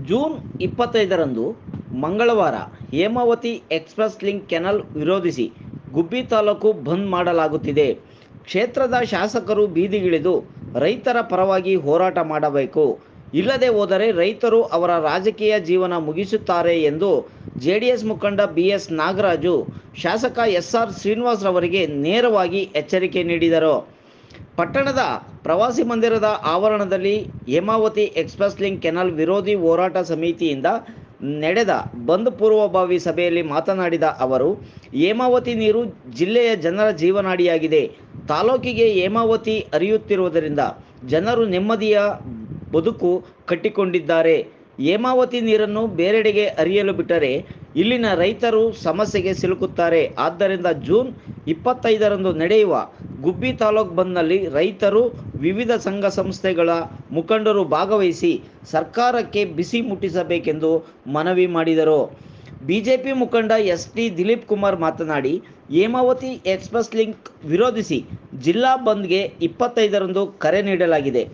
June 25ರಂದು ಮಂಗಳವಾರ Hemavathi express link canal ವಿರೋಧಿಸಿ ಗುಬ್ಬಿ ತಾಲೂಕು ಬಂದ್ ಮಾಡಲಾಗುತ್ತಿದೆ. ಕ್ಷೇತ್ರದ ಶಾಸಕರು ಬೀದಿಗಿಳಿದು ರೈತರ ಪರವಾಗಿ ಹೋರಾಟ ಮಾಡಬೇಕು. ಇಲ್ಲದೆ ಹೋದರೆ ರೈತರು ಅವರ ರಾಜಕೀಯ ಜೀವನ ಮುಗಿಸುತ್ತಾರೆ ಎಂದು ಜೆಡಿಎಸ್ ಮುಖಂಡ ಬಿಎಸ್ ನಾಗರಾಜು ಶಾಸಕ ಎಸ್ಆರ್ ಶ್ರೀನಿವಾಸ್ ರವರಿಗೆ ನೇರವಾಗಿ ಎಚ್ಚರಿಕೆ ನೀಡಿದರು. ಪಟ್ಟಣದ ಪ್ರವಾಸಿ ಮಂದಿರದ ಆವರಣದಲ್ಲಿ ಹೇಮಾವತಿ ಎಕ್ಸ್‌ಪ್ರೆಸ್ ಲಿಂಕ್ ಕೆನಾಲ್ ವಿರೋಧಿ ಹೋರಾಟ ಸಮಿತಿಯಿಂದ ನಡೆದ ಬಂದ್ ಪೂರ್ವಭಾವಿ ಸಭೆಯಲ್ಲಿ ಮಾತನಾಡಿದ ಅವರು, ಹೇಮಾವತಿ ನೀರು ಜಿಲ್ಲೆಯ ಜನರ ಜೀವನಾಡಿಯಾಗಿದೆ. ತಾಲೂಕಿಗೆ ಹೇಮಾವತಿ ಹರಿಯುತ್ತಿರುವುದರಿಂದ ಜನರು ನೆಮ್ಮದಿಯ ಬದುಕು ಕಟ್ಟಿಕೊಂಡಿದ್ದಾರೆ. ಹೇಮಾವತಿ ನೀರನ್ನು ಬೇರೆಡೆಗೆ ಹರಿಯಲು ಬಿಟ್ಟರೆ ಇಲ್ಲಿನ ರೈತರು ಸಮಸ್ಯೆಗೆ ಸಿಲುಕುತ್ತಾರೆ. ಆದ್ದರಿಂದ ಜೂನ್ 25ರಂದು ನಡೆಯುವ ಗುಬ್ಬಿ ತಾಲೂಕು ಬಂದ್ನಲ್ಲಿ ರೈತರು, ವಿವಿಧ ಸಂಘ ಸಂಸ್ಥೆಗಳ ಮುಖಂಡರು ಭಾಗವಹಿಸಿ ಸರ್ಕಾರಕ್ಕೆ ಬಿಸಿ ಮುಟ್ಟಿಸಬೇಕೆಂದು ಮನವಿ ಮಾಡಿದರು. ಬಿಜೆಪಿ ಮುಖಂಡ ಎಸ್.ಟಿ. ದಿಲೀಪ್ ಕುಮಾರ್ ಮಾತನಾಡಿ, ಹೇಮಾವತಿ ಎಕ್ಸ್‌ಪ್ರೆಸ್ ಲಿಂಕ್ ವಿರೋಧಿಸಿ ಜಿಲ್ಲಾ ಬಂದ್ಗೆ 25ರಂದು ಕರೆ ನೀಡಲಾಗಿದೆ.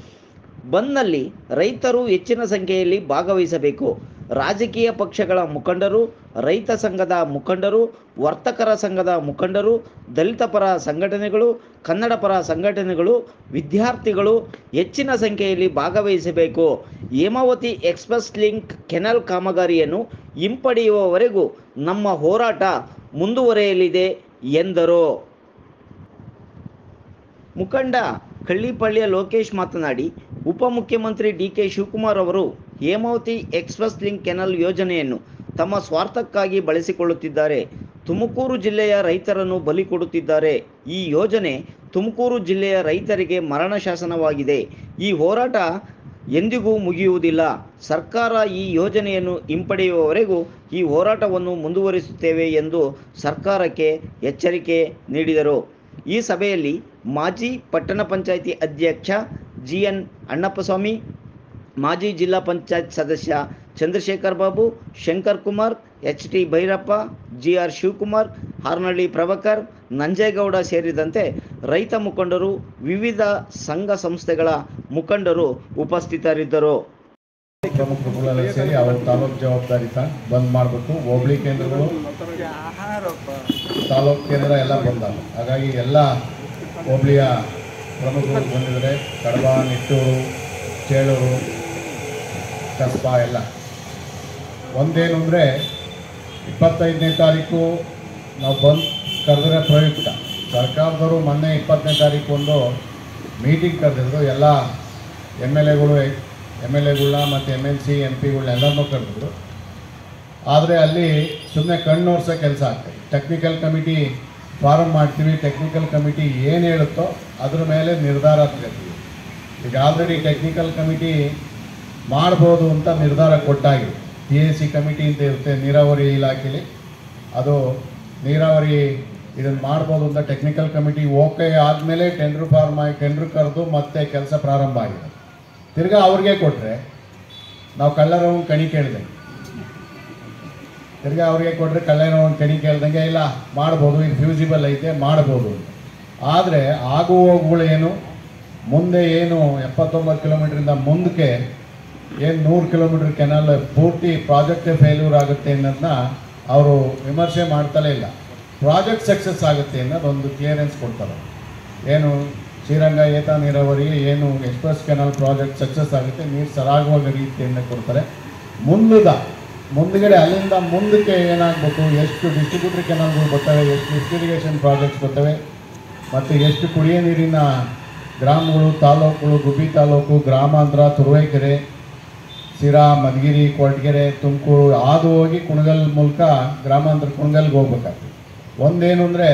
ಬಂದ್ನಲ್ಲಿ ರೈತರು ಹೆಚ್ಚಿನ ಸಂಖ್ಯೆಯಲ್ಲಿ ಭಾಗವಹಿಸಬೇಕು. ರಾಜಕೀಯ ಪಕ್ಷಗಳ ಮುಖಂಡರು, ರೈತ ಸಂಘದ ಮುಖಂಡರು, ವರ್ತಕರ ಸಂಘದ ಮುಖಂಡರು, ದಲಿತ ಪರ ಸಂಘಟನೆಗಳು, ಕನ್ನಡ ಪರ ಸಂಘಟನೆಗಳು, ವಿದ್ಯಾರ್ಥಿಗಳು ಹೆಚ್ಚಿನ ಸಂಖ್ಯೆಯಲ್ಲಿ ಭಾಗವಹಿಸಬೇಕು. ಹೇಮಾವತಿ ಎಕ್ಸ್‌ಪ್ರೆಸ್ ಲಿಂಕ್ ಕೆನಾಲ್ ಕಾಮಗಾರಿಯನ್ನು ಹಿಂಪಡೆಯುವವರೆಗೂ ನಮ್ಮ ಹೋರಾಟ ಮುಂದುವರೆಯಲಿದೆ ಎಂದರು. ಮುಖಂಡ ಕಳ್ಳಿಪಳ್ಳಿಯ ಲೋಕೇಶ್ ಮಾತನಾಡಿ, ಉಪಮುಖ್ಯಮಂತ್ರಿ ಡಿ.ಕೆ. ಶಿವಕುಮಾರ್ ಅವರು ಹೇಮಾವತಿ ಎಕ್ಸ್‌ಪ್ರೆಸ್ ಲಿಂಕ್ ಕೆನಾಲ್ ಯೋಜನೆಯನ್ನು ತಮ್ಮ ಸ್ವಾರ್ಥಕ್ಕಾಗಿ ಬಳಸಿಕೊಳ್ಳುತ್ತಿದ್ದಾರೆ. ತುಮಕೂರು ಜಿಲ್ಲೆಯ ರೈತರನ್ನು ಬಲಿ ಕೊಡುತ್ತಿದ್ದಾರೆ. ಈ ಯೋಜನೆ ತುಮಕೂರು ಜಿಲ್ಲೆಯ ರೈತರಿಗೆ ಮರಣ ಶಾಸನವಾಗಿದೆ. ಈ ಹೋರಾಟ ಎಂದಿಗೂ ಮುಗಿಯುವುದಿಲ್ಲ. ಸರ್ಕಾರ ಈ ಯೋಜನೆಯನ್ನು ಹಿಂಪಡೆಯುವವರೆಗೂ ಈ ಹೋರಾಟವನ್ನು ಮುಂದುವರಿಸುತ್ತೇವೆ ಎಂದು ಸರ್ಕಾರಕ್ಕೆ ಎಚ್ಚರಿಕೆ ನೀಡಿದರು. ಈ ಸಭೆಯಲ್ಲಿ ಮಾಜಿ ಪಟ್ಟಣ ಪಂಚಾಯಿತಿ ಅಧ್ಯಕ್ಷ ಜಿ.ಎನ್. ಅಣ್ಣಪ್ಪಸ್ವಾಮಿ, ಮಾಜಿ ಜಿಲ್ಲಾ ಪಂಚಾಯತ್ ಸದಸ್ಯ ಚಂದ್ರಶೇಖರ್ ಬಾಬು, ಶಂಕರ್ ಕುಮಾರ್, ಎಚ್.ಟಿ. ಭೈರಪ್ಪ, ಜಿ.ಆರ್. ಶಿವಕುಮಾರ್, ಹಾರ್ನಳ್ಳಿ ಪ್ರಭಾಕರ್, ನಂಜೇಗೌಡ ಸೇರಿದಂತೆ ರೈತ ಮುಖಂಡರು, ವಿವಿಧ ಸಂಘ ಸಂಸ್ಥೆಗಳ ಮುಖಂಡರು ಉಪಸ್ಥಿತರಿದ್ದರು. ಪ್ರಮುಖರುಗಳೆಲ್ಲ ಸೇರಿ ಅವರ ತಾಲೂಕು ಜವಾಬ್ದಾರಿ ಬಂದ್ ಮಾಡಬೇಕು. ಹೋಬಳಿ ಕೇಂದ್ರಗಳು, ತಾಲೂಕು ಕೇಂದ್ರ ಎಲ್ಲ ಬಂದಾವ. ಹಾಗಾಗಿ ಎಲ್ಲ ಹೋಬಳಿಯ ಪ್ರಮುಖರು ಬಂದಿದ್ದಾರೆ. ಕಡಬ, ನಿಟ್ಟೂರು, ಚೇಳೂರು, ಕಸ್ಬಾ ಎಲ್ಲ. ಒಂದೇನು ಅಂದರೆ 25ನೇ ತಾರೀಕು ನಾವು ಬಂದ್ ಕರೆದ್ರೆ ಪ್ರಯುಕ್ತ ಸರ್ಕಾರದವರು ಮೊನ್ನೆ 20ನೇ ತಾರೀಕು ಒಂದು ಮೀಟಿಂಗ್ ಕರೆದಿದ್ರು. ಎಲ್ಲ ಎಮ್ ಎಲ್ ಎಗಳನ್ನ ಮತ್ತು MLC MP ಕರೆದಿದ್ರು. ಆದರೆ ಅಲ್ಲಿ ಸುಮ್ಮನೆ ಕಣ್ಣೋರ್ಸೋ ಕೆಲಸ ಆಗ್ತದೆ. ಟೆಕ್ನಿಕಲ್ ಕಮಿಟಿ ಫಾರಮ್ ಮಾಡ್ತೀವಿ, ಟೆಕ್ನಿಕಲ್ ಕಮಿಟಿ ಏನು ಹೇಳುತ್ತೋ ಅದ್ರ ಮೇಲೆ ನಿರ್ಧಾರ ತಗೋತೀವಿ. ಈಗ ಆಲ್ರೆಡಿ ಟೆಕ್ನಿಕಲ್ ಕಮಿಟಿ ಮಾಡ್ಬೋದು ಅಂತ ನಿರ್ಧಾರ ಕೊಟ್ಟಾಗಿದೆ. PAC ಕಮಿಟಿ ಅಂತ ಇರುತ್ತೆ ನೀರಾವರಿ ಇಲಾಖೆಯಲ್ಲಿ, ಅದು ನೀರಾವರಿ ಇದನ್ನು ಮಾಡ್ಬೋದು ಅಂತ ಟೆಕ್ನಿಕಲ್ ಕಮಿಟಿ ಓಕೆ ಆದಮೇಲೆ ಟೆಂಡ್ರ್ ಕರೆದು ಮತ್ತೆ ಕೆಲಸ ಪ್ರಾರಂಭ ಆಗಿದೆ. ತಿರ್ಗಾ ಅವ್ರಿಗೆ ಕೊಟ್ಟರೆ ನಾವು ಕಳ್ಳರವನ್ನ ಕಣಿ ಕೇಳಿದಂಗೆ, ತಿರ್ಗಾ ಅವ್ರಿಗೆ ಕೊಟ್ಟರೆ ಕಳ್ಳರವನ್ನ ಕಣಿ ಕೇಳ್ದಂಗೆ, ಇಲ್ಲ ಮಾಡ್ಬೋದು, ಇದು ಫ್ಯೂಸಿಬಲ್ ಐತೆ ಮಾಡ್ಬೋದು ಅಂತ. ಆದರೆ ಆಗು ಹೋಗುಗಳೇನು, ಮುಂದೆ ಏನು 79 ಕಿಲೋಮೀಟ್ರಿಂದ ಮುಂದಕ್ಕೆ ಏನು 100 ಕಿಲೋಮೀಟ್ರ್ ಕೆನಾಲ್ ಪೂರ್ತಿ ಪ್ರಾಜೆಕ್ಟೇ ಫೇಲ್ಯೂರ್ ಆಗುತ್ತೆ ಅನ್ನೋದನ್ನ ಅವರು ವಿಮರ್ಶೆ ಮಾಡ್ತಲೇ ಇಲ್ಲ. ಪ್ರಾಜೆಕ್ಟ್ ಸಕ್ಸಸ್ ಆಗುತ್ತೆ ಅನ್ನೋದೊಂದು ಕ್ಲಿಯರೆನ್ಸ್ ಕೊಡ್ತಾರೆ. ಏನು ಶ್ರೀರಂಗ ಏತ ನೀರಾವರಿ ಏನು ಎಕ್ಸ್‌ಪ್ರೆಸ್ ಕೆನಾಲ್ ಪ್ರಾಜೆಕ್ಟ್ ಸಕ್ಸಸ್ ಆಗುತ್ತೆ, ನೀರು ಸರಾಗುವ ರೀತಿಯಿಂದ ಕೊಡ್ತಾರೆ. ಮುಂದುಗಡೆ ಅಲ್ಲಿಂದ ಮುಂದಕ್ಕೆ ಏನಾಗಬೇಕು, ಎಷ್ಟು ಡಿಸ್ಟ್ರಿಬ್ಯೂಟರ್ ಕೆನಾಲ್ಗಳು ಬರ್ತವೆ, ಎಷ್ಟು ಲಿಫ್ಟ್ ಇರಿಗೇಷನ್ ಪ್ರಾಜೆಕ್ಟ್ಸ್ ಬರ್ತವೆ, ಮತ್ತು ಎಷ್ಟು ಕುಡಿಯೋ ನೀರಿನ ಗ್ರಾಮಗಳು, ತಾಲೂಕುಗಳು, ಗುಬ್ಬಿ ತಾಲೂಕು, ಗ್ರಾಮಾಂತರ, ತುರುವೇಕೆರೆ, ಸಿರಾ, ಮಧುಗಿರಿ, ಕೊರಟಗೆರೆ, ತುಮಕೂರು ಹಾದು ಹೋಗಿ ಕುಣಗಲ್ ಮೂಲಕ ಗ್ರಾಮಾಂತರ ಕುಣಗಲ್ಗೆ ಹೋಗ್ಬೇಕಾಗ್ತದೆ. ಒಂದೇನು ಅಂದರೆ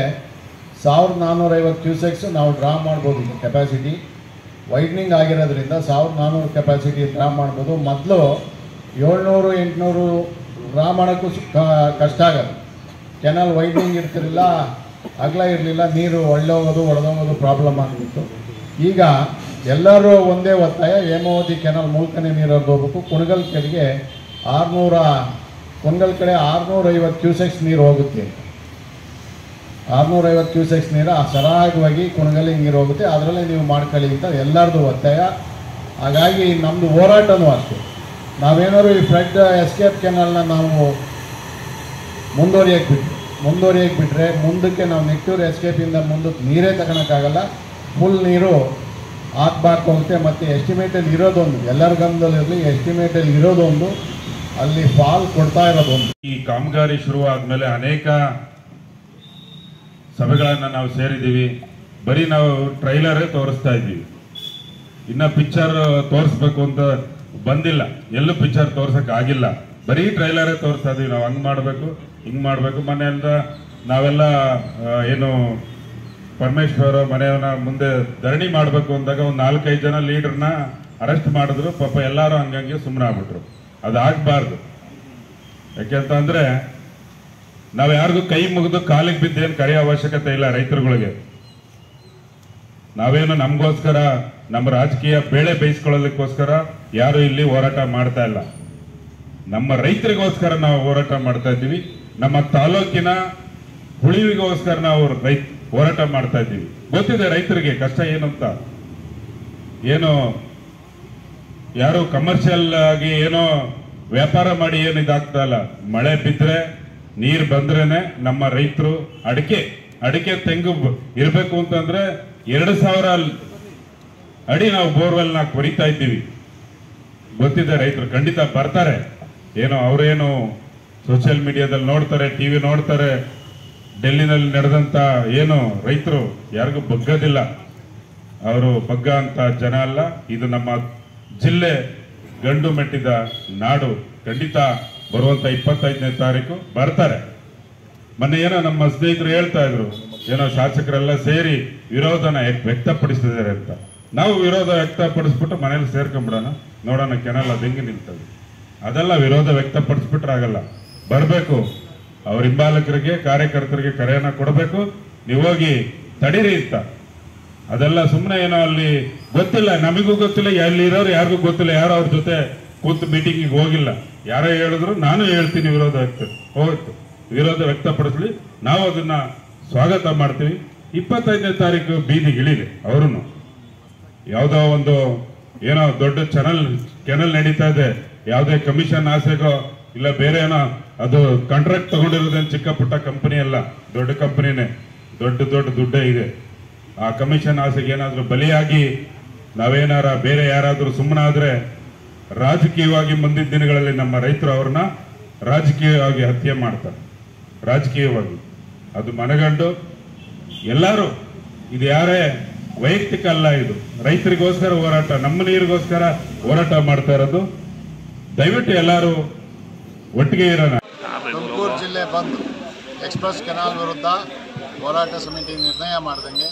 1450 ಕ್ಯೂಸೆಕ್ಸ್ ನಾವು ಡ್ರಾ ಮಾಡ್ಬೋದು. ಈಗ ಕೆಪಾಸಿಟಿ ವೈಡ್ನಿಂಗ್ ಆಗಿರೋದ್ರಿಂದ 1400 ಕೆಪಾಸಿಟಿ ಡ್ರಾ ಮಾಡ್ಬೋದು. ಮೊದಲು 700-800 ಡ್ರಾ ಮಾಡೋಕ್ಕೂ ಕಷ್ಟ ಆಗೋದು. ಕೆನಾಲ್ ವೈಡ್ನಿಂಗ್ ಇರ್ತಿರಲಿಲ್ಲ, ಅಗಲ ಇರಲಿಲ್ಲ, ನೀರು ಒಡೆದೋಗೋದು ಪ್ರಾಬ್ಲಮ್ ಆಗಿಬಿಟ್ಟು. ಈಗ ಎಲ್ಲರೂ ಒಂದೇ ಒತ್ತಾಯ, ಹೇಮಾವತಿ ಕೆನಾಲ್ ಮೂಲಕನೇ ನೀರು ಹರಿದು ಹೋಗ್ಬೇಕು. ಕುಣಗಲ್ ಕಡೆಗೆ 650 ಕ್ಯೂಸೆಕ್ಸ್ ನೀರು ಹೋಗುತ್ತೆ. 650 ಕ್ಯೂಸೆಕ್ಸ್ ನೀರು ಸರಾಗವಾಗಿ ಕುಣಗಲ್ಲಿಗೆ ನೀರು ಹೋಗುತ್ತೆ. ಅದರಲ್ಲೇ ನೀವು ಮಾಡ್ಕೊಳ್ಳಿ ಅಂತ ಎಲ್ಲರದು ಒತ್ತಾಯ. ಹಾಗಾಗಿ ನಮ್ಮದು ಹೋರಾಟನೂ ಅಷ್ಟೇ. ನಾವೇನಾದ್ರು ಈ ಫ್ಲಡ್ ಎಸ್ಕೇಪ್ ಕೆನಾಲ್ನ ನಾವು ಮುಂದುವರಿಯಕ್ಕೆ ಬಿಟ್ಟರೆ ಮುಂದಕ್ಕೆ ನಾವು ನೆಕ್ಟೂರ್ ಎಸ್ಕೇಪಿಂದ ಮುಂದಕ್ಕೆ ನೀರೇ ತಗೊಳಕ್ಕಾಗಲ್ಲ. ಫುಲ್ ನೀರು ಹಾಕ್ಬಾರ್ದು ಹೋಗುತ್ತೆ. ಮತ್ತು ಎಸ್ಟಿಮೇಟಲ್ಲಿ ಇರೋದೊಂದು, ಎಲ್ಲರ ಗಮನದಲ್ಲಿರಲಿ, ಎಸ್ಟಿಮೇಟಲ್ಲಿ ಇರೋದೊಂದು, ಅಲ್ಲಿ ಫಾಲ್ ಕೊಡ್ತಾ ಇರೋದೊಂದು. ಈ ಕಾಮಗಾರಿ ಶುರುವಾದ್ಮೇಲೆ ಅನೇಕ ಸಭೆಗಳನ್ನು ನಾವು ಸೇರಿದ್ದೀವಿ. ಬರೀ ನಾವು ಟ್ರೈಲರೇ ತೋರಿಸ್ತಾ ಇದ್ದೀವಿ, ಇನ್ನು ಪಿಕ್ಚರ್ ತೋರಿಸ್ಬೇಕು ಅಂತ ಬಂದಿಲ್ಲ. ಎಲ್ಲೂ ಪಿಕ್ಚರ್ ತೋರ್ಸಕ್ ಆಗಿಲ್ಲ, ಬರೀ ಟ್ರೈಲರೇ ತೋರಿಸ್ತಾ ಇದೀವಿ. ನಾವು ಹಂಗೆ ಮಾಡಬೇಕು, ಹಿಂಗೆ ಮಾಡಬೇಕು. ಮನೆಯಿಂದ ನಾವೆಲ್ಲ ಏನು ಪರಮೇಶ್ವರ ಮನೆಯವನ್ನ ಮುಂದೆ ಧರಣಿ ಮಾಡಬೇಕು ಅಂದಾಗ ಒಂದು 4-5 ಜನ ಲೀಡರ್ನ ಅರೆಸ್ಟ್ ಮಾಡಿದ್ರು. ಪಾಪ ಎಲ್ಲರೂ ಹಂಗಂಗೆ ಸುಮ್ಮನೆ ಆಗ್ಬಿಟ್ರು. ಅದಾಗಬಾರ್ದು. ಯಾಕೆಂತಂದ್ರೆ ನಾವು ಯಾರಿಗೂ ಕೈ ಮುಗಿದು ಕಾಲಿಗೆ ಬಿದ್ದೇನು ಕರೆಯೋ ಅವಶ್ಯಕತೆ ಇಲ್ಲ. ರೈತರುಗಳಿಗೆ ನಾವೇನು ನಮಗೋಸ್ಕರ ನಮ್ಮ ರಾಜಕೀಯ ಬೇಳೆ ಬೇಯಿಸ್ಕೊಳ್ಳೋದಕ್ಕೋಸ್ಕರ ಯಾರು ಇಲ್ಲಿ ಹೋರಾಟ ಮಾಡ್ತಾ ಇಲ್ಲ. ನಮ್ಮ ರೈತರಿಗೋಸ್ಕರ ನಾವು ಹೋರಾಟ ಮಾಡ್ತಾ ಇದ್ದೀವಿ. ನಮ್ಮ ತಾಲೂಕಿನ ಉಳಿವಿಗೋಸ್ಕರ ನಾವು ಹೋರಾಟ ಮಾಡ್ತಾ ಇದ್ದೀವಿ. ಗೊತ್ತಿದೆ ರೈತರಿಗೆ ಕಷ್ಟ ಏನು ಅಂತ. ಏನು ಯಾರು ಕಮರ್ಷಿಯಲ್ ಆಗಿ ಏನೋ ವ್ಯಾಪಾರ ಮಾಡಿ ಏನು ಇದಾಗ್ತಾ ಇಲ್ಲ. ಮಳೆ ಬಿದ್ದರೆ ನೀರು ಬಂದ್ರೇನೆ ನಮ್ಮ ರೈತರು ಅಡಿಕೆ ತೆಂಗು ಇರಬೇಕು ಅಂತಂದ್ರೆ 2,000 ಅಡಿ ನಾವು ಬೋರ್ವೆಲ್ನ ಕೊರಿತಾ ಇದ್ದೀವಿ. ಗೊತ್ತಿದೆ ರೈತರು ಖಂಡಿತ ಬರ್ತಾರೆ. ಏನೋ ಅವರೇನು ಸೋಷಿಯಲ್ ಮೀಡಿಯಾದಲ್ಲಿ ನೋಡ್ತಾರೆ, ಟಿವಿ ನೋಡ್ತಾರೆ. ಡೆಲ್ಲಿನಲ್ಲಿ ನಡೆದಂತ ಏನು ರೈತರು ಯಾರಿಗೂ ಬಗ್ಗದಿಲ್ಲ. ಅವರು ಬಗ್ಗ ಅಂತ ಜನ ಅಲ್ಲ. ಇದು ನಮ್ಮ ಜಿಲ್ಲೆ ಗಂಡು ಮೆಟ್ಟಿದ ನಾಡು. ಖಂಡಿತ ಬರುವಂತ 25ನೇ ತಾರೀಕು ಬರ್ತಾರೆ. ಮೊನ್ನೆ ಏನೋ ನಮ್ಮ ಸ್ನೇಹಿತರು ಹೇಳ್ತಾ ಇದ್ರು, ಏನೋ ಶಾಸಕರೆಲ್ಲ ಸೇರಿ ವಿರೋಧನ ವ್ಯಕ್ತಪಡಿಸಿದ್ದಾರೆ ಅಂತ. ನಾವು ವಿರೋಧ ವ್ಯಕ್ತಪಡಿಸ್ಬಿಟ್ಟು ಮನೇಲಿ ಸೇರ್ಕೊಂಡ್ಬಿಡೋಣ, ನೋಡೋಣ ಕೆನಲ್ ಅದು ಹೆಂಗೆ ನಿಲ್ತದೆ. ಅದೆಲ್ಲ ವಿರೋಧ ವ್ಯಕ್ತಪಡಿಸ್ಬಿಟ್ರಾಗಲ್ಲ. ಬರಬೇಕು, ಅವ್ರ ಹಿಂಬಾಲಕರಿಗೆ ಕಾರ್ಯಕರ್ತರಿಗೆ ಕರೆಯನ್ನ ಕೊಡಬೇಕು. ನೀವು ಹೋಗಿ ತಡೀರಿ ಅಂತ. ಅದೆಲ್ಲ ಸುಮ್ಮನೆ ಏನೋ ಅಲ್ಲಿ ಗೊತ್ತಿಲ್ಲ, ನಮಗೂ ಗೊತ್ತಿಲ್ಲ, ಅಲ್ಲಿರೋರು ಯಾರಿಗೂ ಗೊತ್ತಿಲ್ಲ. ಯಾರೋ ಅವ್ರ ಜೊತೆ ಕೂತು ಮೀಟಿಂಗಿಗೆ ಹೋಗಿಲ್ಲ. ಯಾರೋ ಹೇಳಿದ್ರು ನಾನು ಹೇಳ್ತೀನಿ ವಿರೋಧ ವ್ಯಕ್ತಪಡಿಸ್ಲಿ. ನಾವು ಅದನ್ನ ಸ್ವಾಗತ ಮಾಡ್ತೀವಿ. 25ನೇ ತಾರೀಕು ಬೀದಿಗಿಳಿದೆ. ಅವರು ಯಾವುದೋ ಒಂದು ಏನೋ ದೊಡ್ಡ ಕೆನಲ್ ನಡೀತಾ ಇದೆ, ಯಾವುದೇ ಕಮಿಷನ್ ಆಸೆಗೋ ಇಲ್ಲ ಬೇರೆ ಏನೋ, ಅದು ಕಾಂಟ್ರಾಕ್ಟ್ ತಗೊಂಡಿರೋದೇನು ಚಿಕ್ಕ ಪುಟ್ಟ ಕಂಪನಿ ಅಲ್ಲ, ದೊಡ್ಡ ಕಂಪನಿನೇ. ದೊಡ್ಡ ದುಡ್ಡೇ ಇದೆ. ಆ ಕಮಿಷನ್ ಆಸೆಗೆ ಏನಾದರೂ ಬಲಿಯಾಗಿ ನಾವೇನಾರ ಬೇರೆ ಯಾರಾದರೂ ಸುಮ್ಮನಾದ್ರೆ ರಾಜಕೀಯವಾಗಿ ಮುಂದಿನ ದಿನಗಳಲ್ಲಿ ನಮ್ಮ ರೈತರು ಅವ್ರನ್ನ ರಾಜಕೀಯವಾಗಿ ಹತ್ಯೆ ಮಾಡ್ತಾರೆ. ರಾಜಕೀಯವಾಗಿ ಅದು ಮನಗಂಡು ಎಲ್ಲರೂ, ಇದು ಯಾರೇ ವೈಯಕ್ತಿಕ ಅಲ್ಲ, ಇದು ರೈತರಿಗೋಸ್ಕರ ಹೋರಾಟ, ನಮ್ಮ ನೀರಿಗೋಸ್ಕರ ಹೋರಾಟ ಮಾಡ್ತಾ ಇರೋದು. ದಯವಿಟ್ಟು ಎಲ್ಲರೂ ಒಟ್ಟಿಗೆ ಇರೋಣ. ತುಮಕೂರು ಜಿಲ್ಲೆ ಬಂದ್ ಎಕ್ಸ್ಪ್ರೆಸ್ ಕೆನಾಲ್ ವಿರುದ್ಧ ಹೋರಾಟ ಸಮಿತಿ ನಿರ್ಣಯ ಮಾಡ್ದಂಗೆ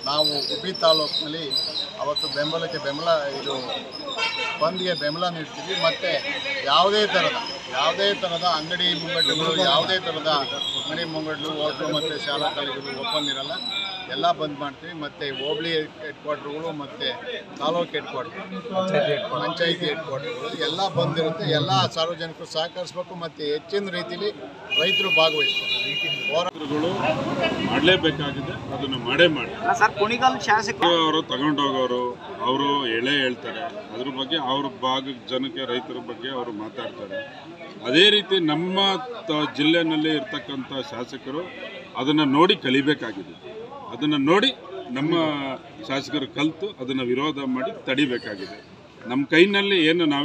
ನಾವು ಗುಬ್ಬಿ ತಾಲೂಕಿನಲ್ಲಿ ಅವತ್ತು ಇದು ಬಂದ್ಗೆ ಬೆಂಬಲ ನೀಡ್ತೀವಿ. ಮತ್ತು ಯಾವುದೇ ಥರದ ಅಂಗಡಿ ಮುಂಗಟ್ಟುಗಳು, ಯಾವುದೇ ಥರದ ಅಂಗಡಿ ಮುಂಗಟ್ಟು, ಹೋಟ್ಲು ಮತ್ತು ಶಾಲಾ ಕಾಲೇಜುಗಳು ಓಪನ್ ಇರಲ್ಲ, ಎಲ್ಲ ಬಂದ್ ಮಾಡ್ತೀವಿ. ಮತ್ತು ಹೋಬಳಿ ಹೆಡ್ ಕ್ವಾರ್ಟರ್ಗಳು ಮತ್ತು taluk head quarter, panchayat head ಕ್ವಾರ್ಟರ್ಗಳು ಎಲ್ಲ ಬಂದಿರುತ್ತೆ. ಎಲ್ಲ ಸಾರ್ವಜನಿಕರು ಸಹಕರಿಸಬೇಕು ಮತ್ತು ಹೆಚ್ಚಿನ ರೀತಿಯಲ್ಲಿ ರೈತರು ಭಾಗವಹಿಸ್ತಾರೆ. ಹೋರಾಟಗಳು ಮಾಡಲೇಬೇಕಾಗಿದೆ, ಅದನ್ನು ಮಾಡೇ ಮಾಡಿ. ಕುಣಿಗಲ್ ಶಾಸಕರು ಅವರು ತಗೊಂಡೋಗೋರು, ಅವರು ಹೇಳ್ತಾರೆ, ಅದ್ರ ಬಗ್ಗೆ ಅವ್ರ ಭಾಗದ ಜನಕ್ಕೆ, ರೈತರ ಬಗ್ಗೆ ಅವರು ಮಾತಾಡ್ತಾರೆ. ಅದೇ ರೀತಿ ನಮ್ಮ ಜಿಲ್ಲೆನಲ್ಲಿ ಇರ್ತಕ್ಕಂಥ ಶಾಸಕರು ಅದನ್ನು ನೋಡಿ ಕಲಿಬೇಕಾಗಿದೆ. ಅದನ್ನು ನೋಡಿ ನಮ್ಮ ಶಾಸಕರು ಕಲಿತು ಅದನ್ನು ವಿರೋಧ ಮಾಡಿ ತಡಿಬೇಕಾಗಿದೆ. ನಮ್ಮ ಕೈನಲ್ಲಿ ಏನು ನಾವೇ